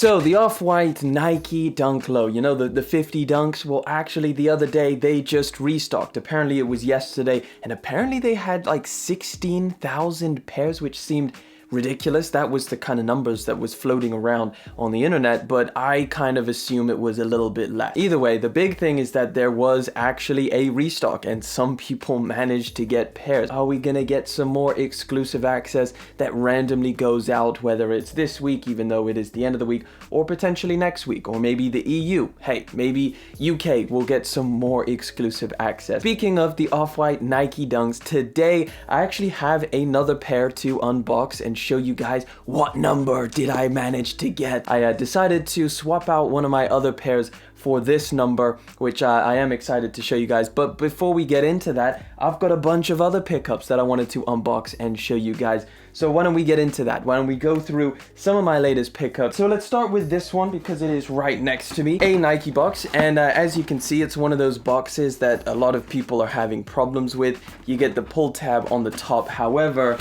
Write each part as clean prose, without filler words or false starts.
So the off-white Nike Dunk Low, you know, the 50 dunks, well actually the other day they just restocked. Apparently it was yesterday, and apparently they had like 16,000 pairs, which seemed ridiculous. That was the kind of numbers that was floating around on the internet, but I kind of assume it was a little bit less. Either way, the big thing is that there was actually a restock and some people managed to get pairs. Are we gonna get some more exclusive access that randomly goes out, whether it's this week, even though it is the end of the week, or potentially next week, or maybe the EU? Hey, maybe UK will get some more exclusive access. Speaking of the off-white Nike Dunks, today I actually have another pair to unbox and show you guys what number did I manage to get. I decided to swap out one of my other pairs for this number, which I am excited to show you guys. But before we get into that, I've got a bunch of other pickups that I wanted to unbox and show you guys. So why don't we get into that? Why don't we go through some of my latest pickups? So let's start with this one because it is right next to me, a Nike box. And as you can see, it's one of those boxes that a lot of people are having problems with. You get the pull tab on the top, however,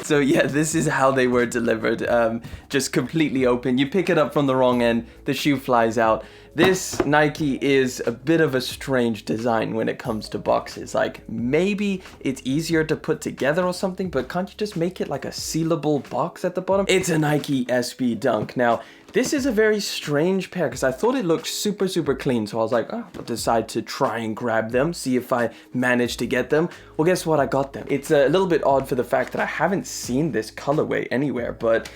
so yeah, this is how they were delivered, just completely open. You pick it up from the wrong end, the shoe flies out. This Nike is a bit of a strange design when it comes to boxes. Like, maybe it's easier to put together or something, but can't you just make it like a sealable box at the bottom? It's a Nike SB Dunk. Now, this is a very strange pair because I thought it looked super, super clean. So I was like, oh, I'll decide to try and grab them, see if I manage to get them. Well, guess what? I got them. It's a little bit odd for the fact that I haven't seen this colorway anywhere, but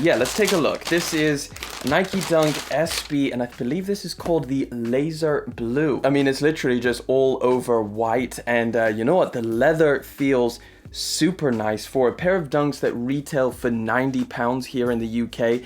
yeah, let's take a look. This is Nike Dunk SB, and I believe this is called the Laser Blue. I mean, it's literally just all over white, and you know what? The leather feels super nice for a pair of dunks that retail for £90 here in the UK.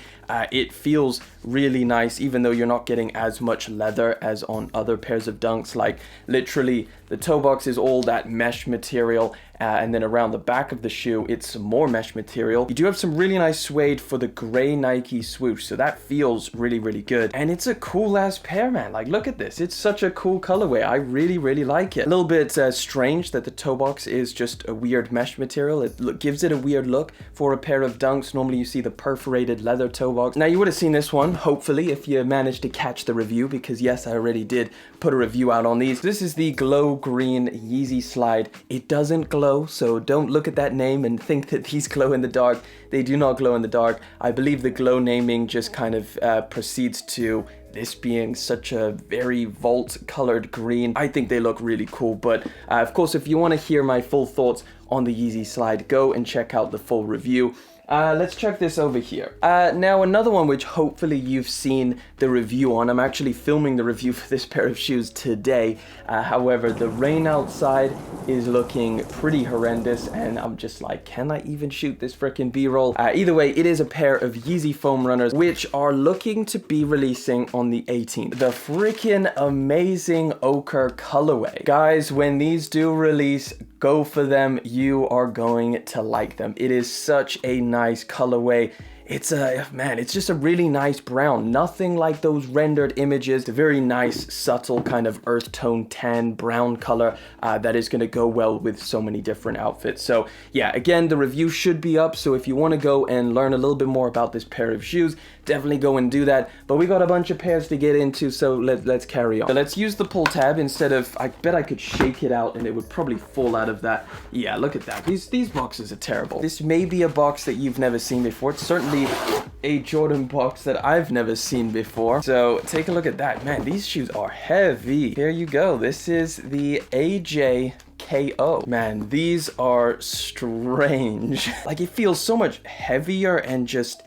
It feels really nice, even though you're not getting as much leather as on other pairs of dunks. Like, literally the toe box is all that mesh material, and then around the back of the shoe it's some more mesh material. You do have some really nice suede for the gray Nike swoosh, so that feels really, really good. And it's a cool ass pair, man. Like, look at this, it's such a cool colorway. I really, really like it. A little bit strange that the toe box is just a weird mesh material. It gives it a weird look for a pair of dunks. Normally you see the perforated leather toe box. Now, you would have seen this one, hopefully, if you managed to catch the review, because yes, I already did put a review out on these. This is the glow green Yeezy slide. It doesn't glow, so don't look at that name and think that these glow in the dark. They do not glow in the dark. I believe the glow naming just kind of proceeds to this being such a very vault colored green. I think they look really cool, but of course, if you want to hear my full thoughts on the Yeezy slide, go and check out the full review. Let's check this over here. Now, another one which hopefully you've seen the review on. I'm actually filming the review for this pair of shoes today. However, the rain outside is looking pretty horrendous, and I'm just like, can I even shoot this freaking B-roll? Either way, it is a pair of Yeezy foam runners, which are looking to be releasing on the 18th. The freaking amazing ochre colorway. Guys, when these do release, go for them. You are going to like them. It is such a nice colorway. It's it's just a really nice brown. Nothing like those rendered images. It's a very nice, subtle kind of earth tone tan brown color that is going to go well with so many different outfits. So yeah, again, the review should be up. So if you want to go and learn a little bit more about this pair of shoes, definitely go and do that. But we got a bunch of pairs to get into, so let's carry on. So let's use the pull tab instead of, I bet I could shake it out and it would probably fall out of that. Yeah, look at that. These boxes are terrible. This may be a box that you've never seen before. It's certainly a Jordan box that I've never seen before. So take a look at that. Man, these shoes are heavy. Here you go. This is the AJ KO. Man, these are strange. Like, it feels so much heavier and just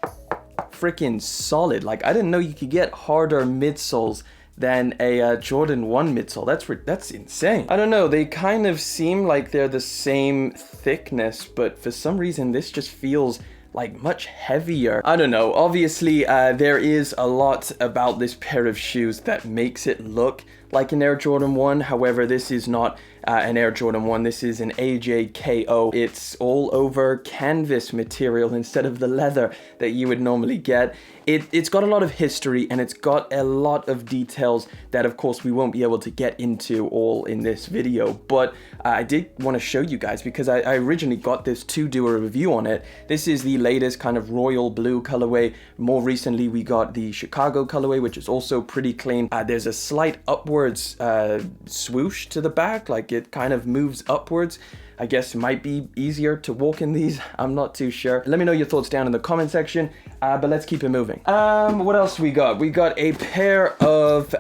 freaking solid. Like, I didn't know you could get harder midsoles than a Jordan 1 midsole. That's insane. I don't know, they kind of seem like they're the same thickness, but for some reason this just feels like much heavier. I don't know. Obviously, there is a lot about this pair of shoes that makes it look like an Air Jordan 1. However, this is not an Air Jordan 1. This is an AJKO. It's all over canvas material instead of the leather that you would normally get. It's got a lot of history, and it's got a lot of details that, of course, we won't be able to get into all in this video. But I did want to show you guys, because I originally got this to do a review on it. This is the latest kind of royal blue colorway. More recently, we got the Chicago colorway, which is also pretty clean. There's a slight upwards swoosh to the back, like it kind of moves upwards. I guess it might be easier to walk in these. I'm not too sure. Let me know your thoughts down in the comment section, but let's keep it moving. What else we got? We got a pair of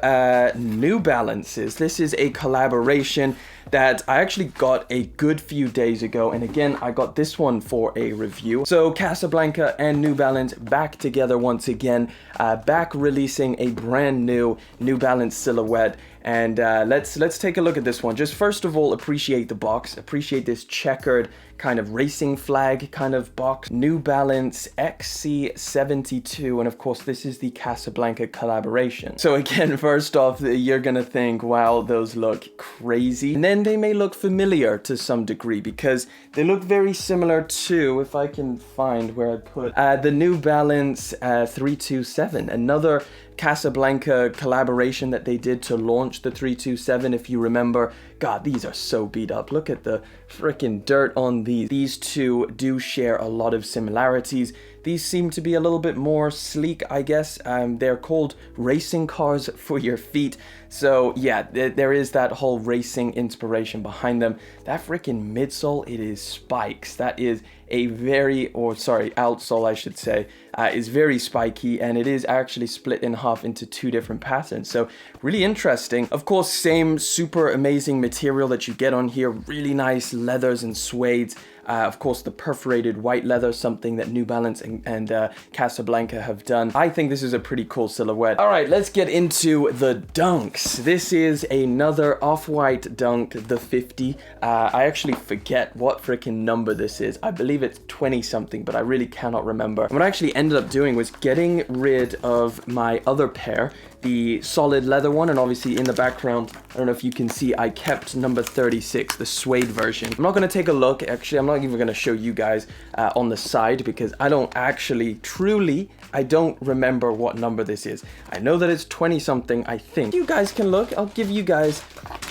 New Balances. This is a collaboration that I actually got a good few days ago, and again, I got this one for a review. So Casablanca and New Balance back together once again, back releasing a brand new New Balance silhouette. And let's take a look at this one. Just first of all, appreciate the box, appreciate this checkered kind of racing flag kind of box. New Balance XC72, and of course this is the Casablanca collaboration. So again, first off, you're gonna think, wow, those look crazy, and then they may look familiar to some degree, because they look very similar to, if I can find where I put the New Balance 327, another Casablanca collaboration that they did to launch the 327, if you remember. God, these are so beat up. Look at the freaking dirt on these. These two do share a lot of similarities. These seem to be a little bit more sleek, I guess. They're called racing cars for your feet. So yeah, there is that whole racing inspiration behind them. That freaking midsole, it is spikes. That is a very, or sorry, outsole I should say, is very spiky, and it is actually split in half into two different patterns. So really interesting. Of course, same super amazing material that you get on here. Really nice leathers and suedes. Of course, the perforated white leather, something that New Balance and Casablanca have done. I think this is a pretty cool silhouette. All right, let's get into the dunks. This is another off-white dunk, the 50. I actually forget what freaking number this is. I believe it's 20 something, but I really cannot remember. And what I actually ended up doing was getting rid of my other pair, the solid leather one, and obviously in the background, I don't know if you can see, I kept number 36, the suede version. I'm not going to take a look. Actually, I'm not even going to show you guys on the side, because I don't actually, truly, I don't remember what number this is. I know that it's 20 something, I think. You guys can look. I'll give you guys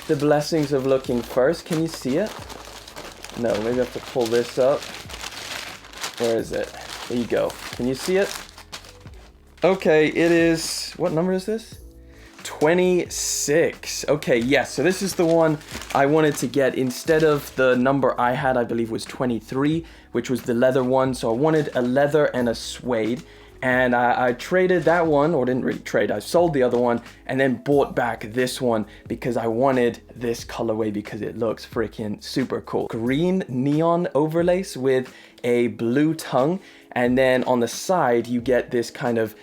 the blessings of looking first. Can you see it? No, maybe I have to pull this up. Where is it? There you go. Can you see it? Okay, it is, what number is this? 26. Okay, yes, so this is the one I wanted to get instead of the number I had, I believe was 23, which was the leather one. So I wanted a leather and a suede, and I traded that one, or didn't really trade, I sold the other one and then bought back this one because I wanted this colorway because it looks freaking super cool. Green neon overlace with a blue tongue, and then on the side you get this kind of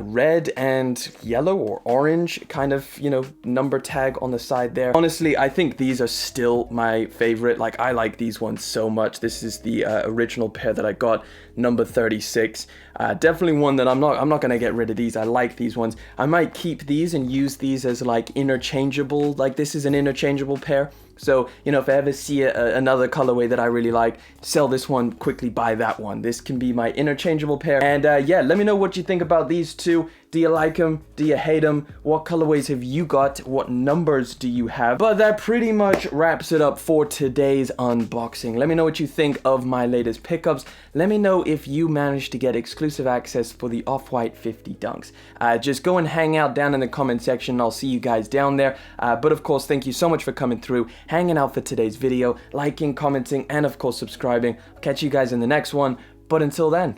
red and yellow or orange kind of, you know, number tag on the side there. Honestly, I think these are still my favorite. Like, I like these ones so much. This is the original pair that I got, number 36. Definitely one that I'm not gonna get rid of these. I like these ones. I might keep these and use these as like interchangeable. Like, this is an interchangeable pair. So, you know, if I ever see another colorway that I really like, sell this one, quickly buy that one. This can be my interchangeable pair. And yeah, let me know what you think about these two. Do you like them? Do you hate them? What colorways have you got? What numbers do you have? But that pretty much wraps it up for today's unboxing. Let me know what you think of my latest pickups. Let me know if you managed to get exclusive access for the Off-White 50 dunks. Just go and hang out down in the comment section. I'll see you guys down there. But of course, thank you so much for coming through, hanging out for today's video, liking, commenting, and of course subscribing. I'll catch you guys in the next one. But until then,